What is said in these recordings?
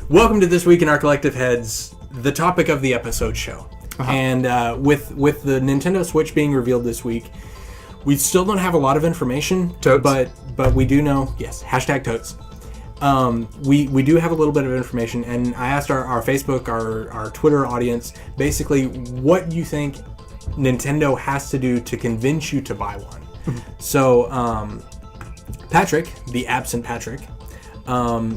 Welcome to This Week in Our Collective Heads, the topic of the episode show. And with the Nintendo Switch being revealed this week, we still don't have a lot of information, Totes. but we do know, yes, hashtag Totes. We do have a little bit of information, and I asked our Facebook, our Twitter audience, basically what you think Nintendo has to do to convince you to buy one. So, Patrick, the absent Patrick,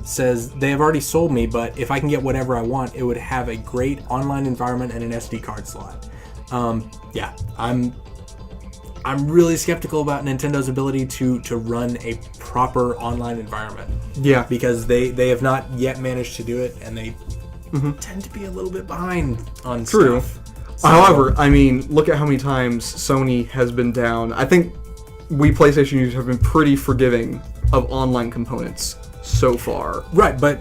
says, they have already sold me, but if I can get whatever I want, it would have a great online environment and an SD card slot. Yeah, I'm really skeptical about Nintendo's ability to run a proper online environment. Yeah. Because they have not yet managed to do it, and they tend to be a little bit behind on stuff. So, however, I mean, look at how many times Sony has been down. I think we PlayStation users have been pretty forgiving of online components so far. Right, but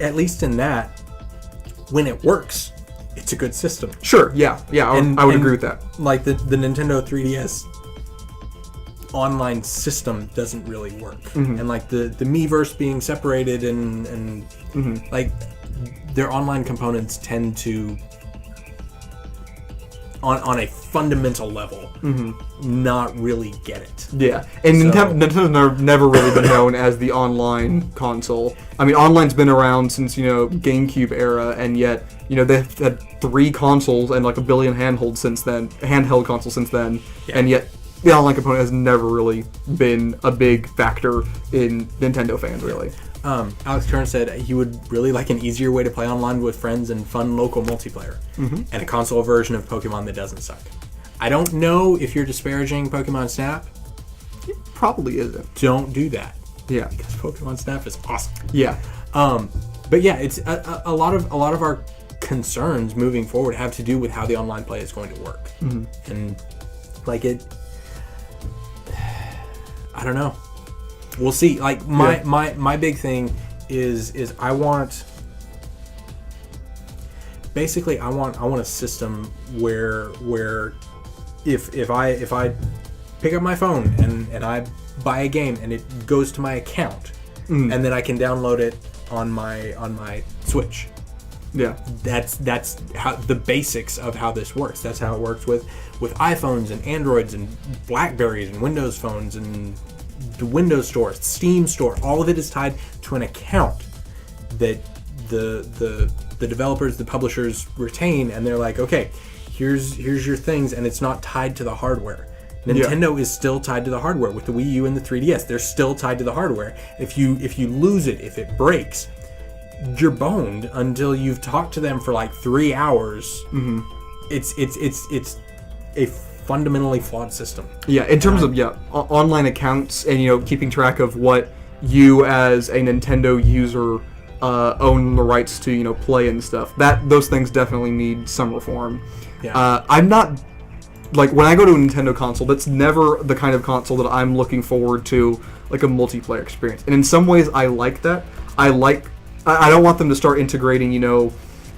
at least in that, when it works, it's a good system. Sure, yeah, I would agree with that. Like the Nintendo 3DS online system doesn't really work, and like the Miiverse being separated and like their online components tend to, on a fundamental level, not really get it. Yeah, and Nintendo's never really been known as the online console. I mean, online's been around since, GameCube era, and yet, they've had 3 consoles and like a billion handheld consoles since then, and yet the online component has never really been a big factor in Nintendo fans, really. Alex Kern said he would really like an easier way to play online with friends and fun local multiplayer, and a console version of Pokemon that doesn't suck. I don't know if you're disparaging Pokemon Snap. It probably isn't. Don't do that. Yeah, because Pokemon Snap is awesome. Yeah. But yeah, it's a lot of our concerns moving forward have to do with how the online play is going to work, and like it. I don't know. We'll see. Like my big thing is I want a system where if I pick up my phone and I buy a game and it goes to my account, and then I can download it on my Switch. Yeah. That's how the basics of how this works. That's how it works with iPhones and Androids and Blackberries and Windows phones and the Windows Store, Steam Store. All of it is tied to an account that the developers, the publishers retain, and they're like, okay, here's your things, and it's not tied to the hardware. Nintendo is still tied to the hardware with the Wii U and the 3DS. They're still tied to the hardware. If you lose it, if it breaks, you're boned until you've talked to them for like 3 hours. It's a fundamentally flawed system. Yeah, in terms of online accounts and keeping track of what you as a Nintendo user own the rights to play and stuff. Those things definitely need some reform. Yeah. I'm not like when I go to a Nintendo console, that's never the kind of console that I'm looking forward to like a multiplayer experience. And in some ways, I like that. I don't want them to start integrating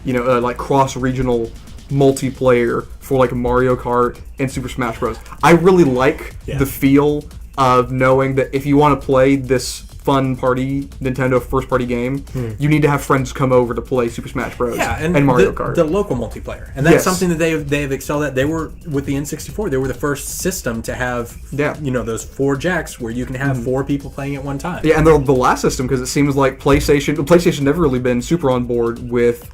like cross-regional multiplayer for like Mario Kart and Super Smash Bros. I really like the feel of knowing that if you want to play this fun party Nintendo first party game, you need to have friends come over to play Super Smash Bros. And Mario Kart. The local multiplayer, and that's something that they have excelled at. They were with the N64. They were the first system to have those 4 jacks where you can have 4 people playing at one time. Yeah, and the last system, because it seems like PlayStation never really been super on board with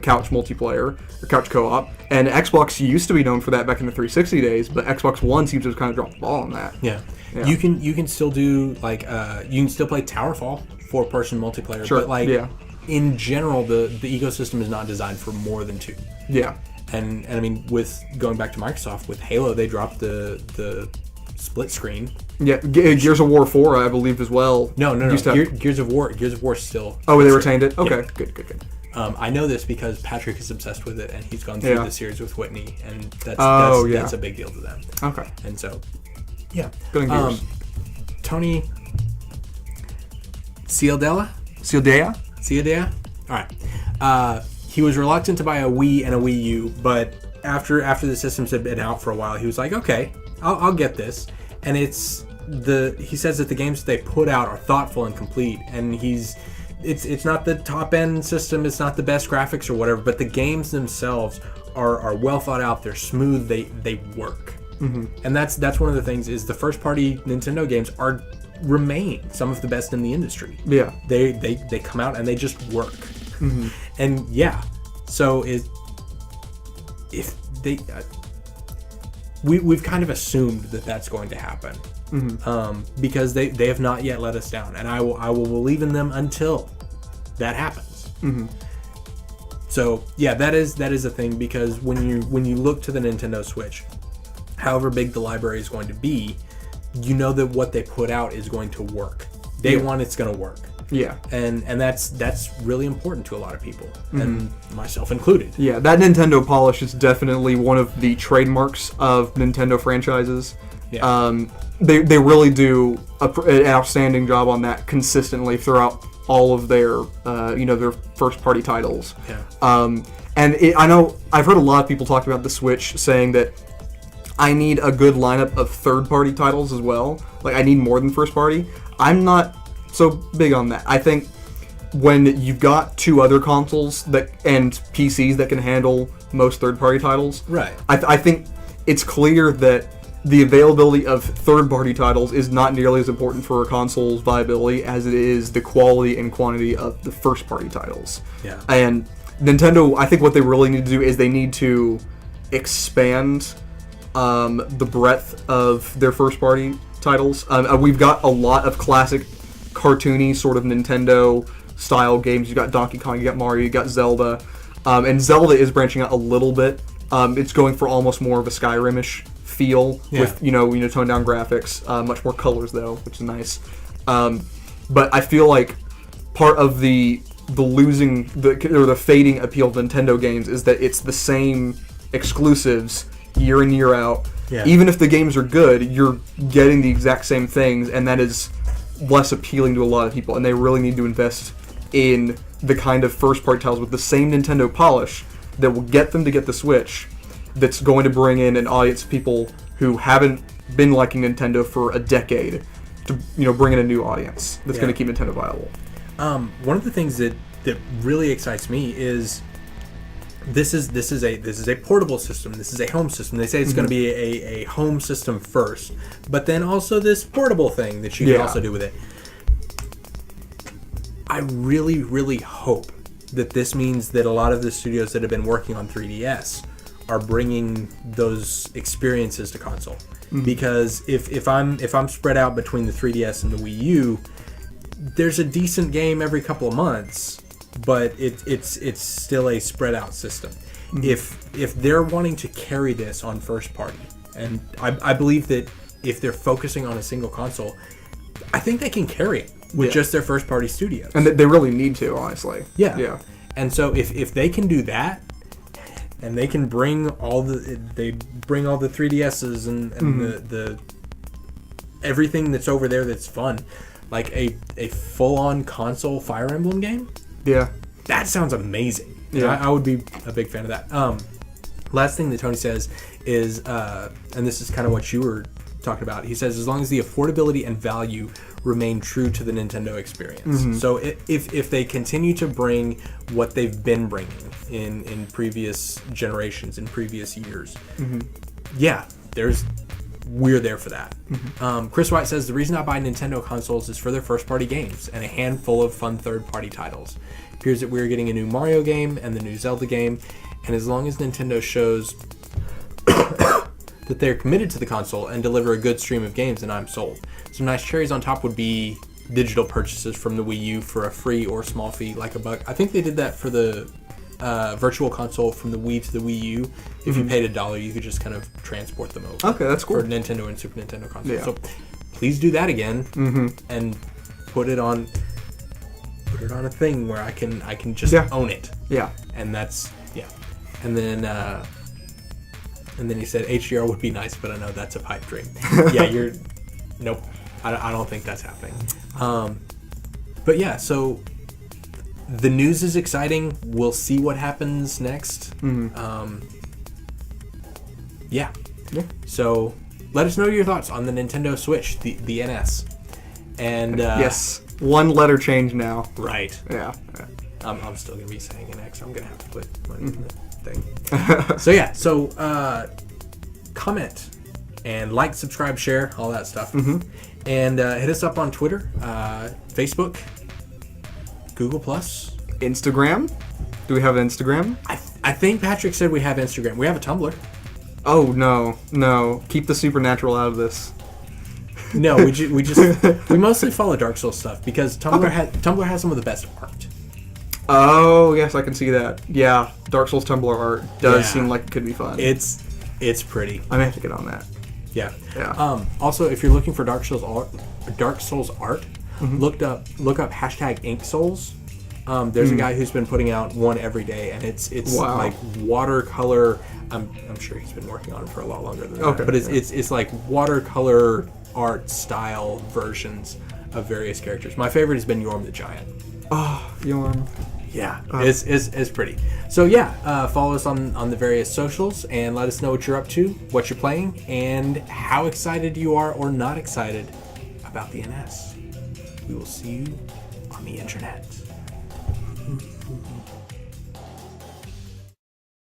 couch multiplayer or couch co-op, and Xbox used to be known for that back in the 360 days, but Xbox One seems to have kind of dropped the ball on that. Yeah. You can still do like you can still play Towerfall 4-person multiplayer, but in general the ecosystem is not designed for more than 2. Yeah. And I mean, with going back to Microsoft with Halo, they dropped the split screen. Yeah, Gears of War 4 I believe as well. No. Gears of War still. Oh, they retained it. Okay, good. I know this because Patrick is obsessed with it, and he's gone through the series with Whitney, and that's a big deal to them. Okay. And so. Yeah. Good on Gears. Tony Cialdea? All right. He was reluctant to buy a Wii and a Wii U, but after the systems had been out for a while, he was like, okay, I'll get this. And he says that the games they put out are thoughtful and complete, and he's it's not the top end system, it's not the best graphics or whatever, but the games themselves are well thought out. They're smooth. They work. And that's one of the things is the first party Nintendo games remain some of the best in the industry. Yeah. They come out and they just work. And yeah, so if they we've kind of assumed that that's going to happen. Because they have not yet let us down, and I will believe in them until that happens. So yeah, that is a thing, because when you look to the Nintendo Switch, however big the library is going to be, you know that what they put out is going to work. Day one, it's going to work. Yeah, and that's really important to a lot of people, and myself included. Yeah, that Nintendo polish is definitely one of the trademarks of Nintendo franchises. Yeah. They really do an outstanding job on that consistently throughout all of their their first party titles. Yeah. I know I've heard a lot of people talk about the Switch saying that I need a good lineup of third party titles as well. Like I need more than first party. I'm not so big on that. I think when you've got two other consoles and PCs that can handle most third party titles, right? I think it's clear that the availability of third-party titles is not nearly as important for a console's viability as it is the quality and quantity of the first-party titles. Yeah. And Nintendo, I think what they really need to do is they need to expand the breadth of their first-party titles. We've got a lot of classic, cartoony sort of Nintendo-style games. You've got Donkey Kong, you got Mario, you got Zelda. And Zelda is branching out a little bit. It's going for almost more of a Skyrim-ish feel with toned down graphics, much more colors though, which is nice. But I feel like part of the fading appeal of Nintendo games is that it's the same exclusives year in year out. Yeah. Even if the games are good, you're getting the exact same things, and that is less appealing to a lot of people. And they really need to invest in the kind of first party titles with the same Nintendo polish that will get them to get the Switch, that's going to bring in an audience of people who haven't been liking Nintendo for a decade to bring in a new audience that's going to keep Nintendo viable. One of the things that really excites me is this is a portable system. This is a home system. They say it's going to be a home system first, but then also this portable thing that you can also do with it. I really, really hope that this means that a lot of the studios that have been working on 3DS are bringing those experiences to console. Because if I'm spread out between the 3DS and the Wii U, there's a decent game every couple of months, but it's still a spread out system. If they're wanting to carry this on first party, and I believe that if they're focusing on a single console, I think they can carry it with just their first party studios. And they really need to, honestly. Yeah. And so if they can do that, and they can bring all the 3DSs and the everything that's over there that's fun, like a full-on console Fire Emblem game. Yeah, that sounds amazing. Yeah, I would be a big fan of that. Last thing that Tony says is, and this is kind of what you were talking about. He says as long as the affordability and value remain true to the Nintendo experience. So if they continue to bring what they've been bringing in previous generations, in previous years, we're there for that. Chris White says the reason I buy Nintendo consoles is for their first party games and a handful of fun third party titles. It appears that we're getting a new Mario game and the new Zelda game, and as long as Nintendo shows that they're committed to the console and deliver a good stream of games, then I'm sold. Some nice cherries on top would be digital purchases from the Wii U for a free or small fee, like $1. I think they did that for the virtual console from the Wii to the Wii U. If you paid $1, you could just kind of transport them over. Okay, that's cool. For Nintendo and Super Nintendo consoles. So please do that again and put it on a thing where I can just own it. Yeah. And that's and then he said HDR would be nice, but I know that's a pipe dream. Nope. I don't think that's happening. But yeah, so the news is exciting. We'll see what happens next. So let us know your thoughts on the Nintendo Switch, the NS. And yes. One letter change now. Right. Yeah. I'm still gonna be saying an X. I'm gonna have to put money in the thing. So yeah. So comment and like, subscribe, share, all that stuff, and hit us up on Twitter, Facebook, Google Plus, Instagram. Do we have an Instagram? I think Patrick said we have Instagram. We have a Tumblr. Oh no! Keep the supernatural out of this. No, we mostly follow Dark Souls stuff because Tumblr has some of the best art. Oh yes, I can see that. Yeah, Dark Souls Tumblr art does seem like it could be fun. It's pretty. I may have to get on that. Yeah. Yeah. Also, if you're looking for Dark Souls art, look up #InkSouls. There's a guy who's been putting out one every day, and it's like watercolor. I'm sure he's been working on it for a lot longer than that. But it's like watercolor art style versions of various characters. My favorite has been Yorm the Giant. Oh, Yorm. Yeah, it's pretty. So yeah, follow us on the various socials and let us know what you're up to, what you're playing, and how excited you are or not excited about the NS. We will see you on the internet.